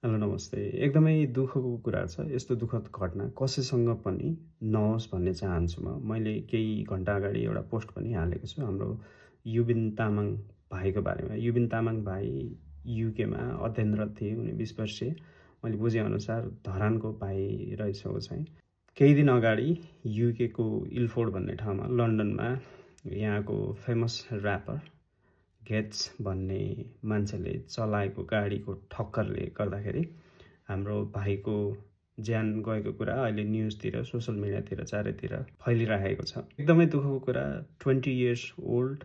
Hello नमस्ते। एकदमै दुःखको कुरा छ। यस्तो दुःखद घटना कसैसँग पनि नहोस् भन्ने चाहन्छु म। मैले केही घण्टा अगाडि एउटा पोस्ट पनि हालेको छु हाम्रो युबिन तामाङ भाइको बारेमा। युबिन तामाङ भाइ युकेमा अध्ययनरत थिए। उनी 20 वर्षीय। मैले बुझेअनुसार धरानको भाइ रहेछ ऊ चाहिँ। केही दिन अगाडि युकेको इल्फोर्ड भन्ने ठाउँमा लन्डनमा यहाँको फेमस ऱ्यापर गेट्स भन्ने मान्छेले चलाएको गाडीको ठक्करले गर्दाखेरि हाम्रो भाइको ज्यान गएको कुरा अहिले न्युजतिर सोशल मिडियातिर चारैतिर फैलिरहेको छ। एकदमै दुःखको कुरा। 20 years old,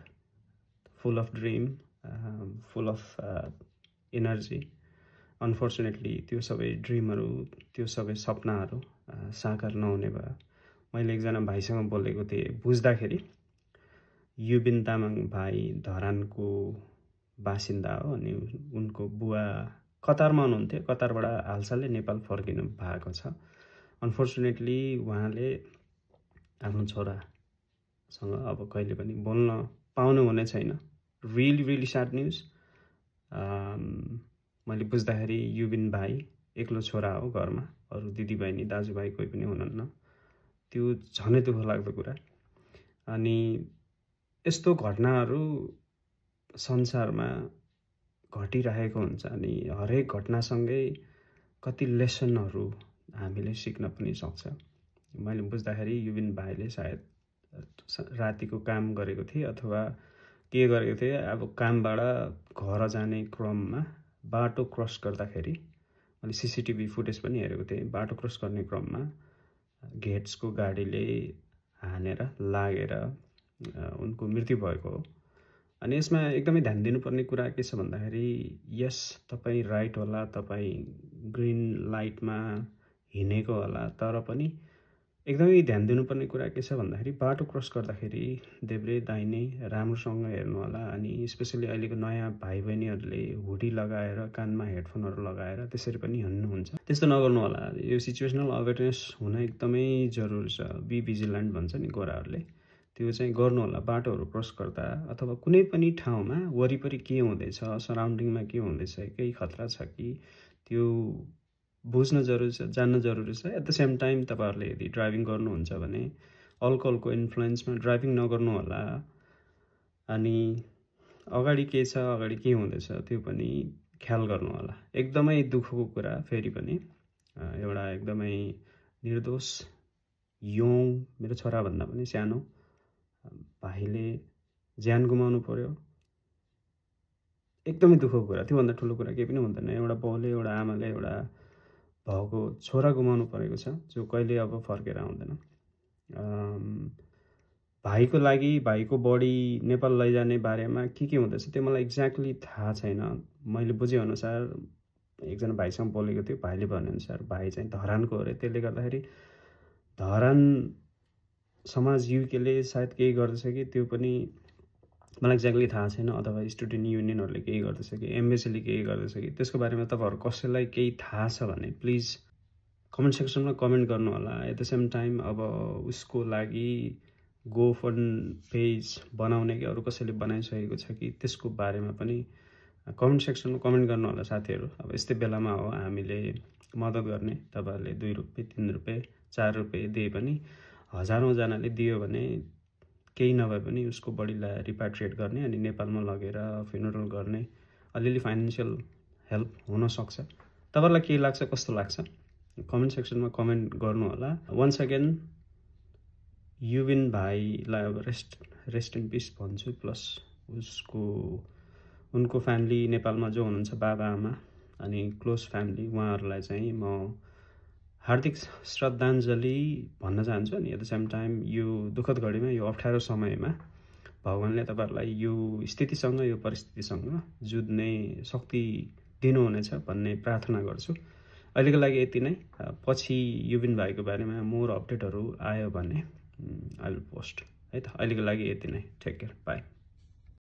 full of dream, full of energy. Unfortunately त्यो सबै ड्रिमहरू, त्यो सबै सपनाहरू साकार नहुने भयो। मैले एकजना भाइसँग बोलेको थिएँ। बुझ्दाखेरि युबिन तामाङ भाइ धरानको बासिन्दा हो अनि उनको बुवा कतारमा हुनुहुन्थ्यो। कतारबाट हालसालै नेपाल फर्किनु भएको छ। अनफर्चुनेटली उहाँले आफ्नो छोरासँग अब कहिले पनि बोल्न पाउनु हुने छैन। Really sad news. मैले बुझ्दाखेरि युबिन भाइ एक्लो छोरा हो घरमा, अरू दिदीबहिनी दाजुभाइ कोही पनि हुनुहुन्न। त्यो झनै दुःख लाग्दो कुरा। अनि यस्तो घटनाहरू संसारमा घटिरहेको हुन्छ अनि हरेक घटनासँगै कति लेसनहरू हामीले सिक्न पनि सक्छ। मैले बुझ्दाखेरि युबिन भाइले सायद रातिको काम गरेको थिए अथवा के गरेको थिए। अब कामबाट घर जाने क्रममा बाटो क्रस गर्दाखेरि, मैले सिसिटिभी फुटेज पनि हेरेको थिएँ, बाटो क्रस गर्ने क्रममा गेट्सको गाडीले हानेर लागेर उनको मृत्यु भएको हो। अनि यसमा एकदमै ध्यान दिनुपर्ने कुरा के छ भन्दाखेरि, यस तपाईँ राइट होला, तपाईँ ग्रिन लाइटमा हिँडेको होला, तर पनि एकदमै ध्यान दिनुपर्ने कुरा के छ भन्दाखेरि बाटो क्रस गर्दाखेरि देब्रे दाहिने राम्रोसँग हेर्नु होला। अनि स्पेसली अहिलेको नयाँ भाइ बहिनीहरूले हुडी लगाएर कानमा हेडफोनहरू लगाएर त्यसरी पनि हिँड्नुहुन्छ। त्यस्तो नगर्नु होला। यो सिचुएसनल अवेरनेस हुन एकदमै जरुरी छ। बी भिजिलेन्ट भन्छ नि गोराहरूले, त्यो चाहिँ गर्नु होला। बाटोहरू क्रस गर्दा अथवा कुनै पनि ठाउँमा वरिपरि के हुँदैछ, सराउन्डिङमा के हुँदैछ, केही खतरा छ कि त्यो बुझ्न जरुरी छ, जान्न जरुरी छ। एट द सेम टाइम तपाईहरुले यदि ड्राइभिङ गर्नुहुन्छ भने अल्कोहलको इन्फ्लुएन्समा ड्राइभिङ नगर्नु होला। अनि अगाडि के छ, अगाडि के हुँदैछ त्यो पनि ख्याल गर्नु होला। एकदमै दुःखको कुरा। फेरि पनि एउटा एकदमै निर्दोष यङ, मेरो छोरा भन्दा पनि सानो भाइले ज्यान गुमाउनु पर्यो। एकदमै दुःखको कुरा। त्योभन्दा ठुलो कुरा केही पनि हुँदैन। एउटा बाउले, एउटा आमाले एउटा भएको छोरा गुमाउनु परेको छ, जो कहिले अब फर्केर आउँदैन। भाइको लागि भाइको बडी नेपाल लैजाने बारेमा के हुँदैछ त्यो मलाई एक्ज्याक्टली थाहा छैन। मैले बुझेअनुसार एकजना भाइसँग बोलेको थियो। भाइले भनेअनुसार भाइ चाहिँ धरानको अरे। त्यसले गर्दाखेरि धरान समाज युकेले सायद केही गर्दैछ कि त्यो पनि मलाई एक्ज्याक्टली थाहा छैन। अथवा स्टुडेन्ट युनियनहरूले केही गर्दैछ कि एम्बेसीले केही गर्दैछ कि त्यसको बारेमा तपाईहरु कसैलाई केही थाहा छ भने प्लिज कमेन्ट सेक्सनमा कमेन्ट गर्नु होला। एट द सेम टाइम अब उसको लागि गोफन्ड पेज बनाउने कि अरू कसैले बनाइसकेको छ कि त्यसको बारेमा पनि कमेन्ट सेक्सनमा कमेन्ट गर्नु होला साथीहरु। अब यस्तै बेलामा हो हामीले मद्दत गर्ने। तपाईहरुले 2 रुपैयाँ 3 रुपैयाँ 4 रुपैयाँ दिए पनि हजारौं जनाले दियो भने केही नभए पनि उसको बडीलाई रिपाट्रिएट गर्ने अनि नेपालमा लगेर फ्युनरल गर्ने अलिअलि फाइनान्शियल हेल्प हुन सक्छ। तपाईहरुलाई के लाग्छ, कस्तो लाग्छ कमेन्ट सेक्सनमा कमेन्ट गर्नु होला। वन्स अगेन युबिन भाइलाई अब रेस्ट इन पीस भन्छु। प्लस उनको फ्यामिली नेपालमा जो हुनुहुन्छ, बाबा आमा अनि क्लोज फ्यामिली, उहाँहरूलाई चाहिँ म हार्दिक श्रद्धाञ्जली भन्न चाहन्छु। अनि एट द सेम टाइम यो दुःखद घडीमा, यो अप्ठ्यारो समयमा भगवानले तपाईहरुलाई यो स्थितिसँग, यो परिस्थितिसँग जुझ्ने शक्ति दिनुहुनेछ भन्ने प्रार्थना गर्छु। अहिलेको लागि यति नै। पछि युबिन भाइको बारेमा मोर अपडेटहरू आयो भने आई विल पोस्ट है त। अहिलेको लागि यति नै। Take care, by.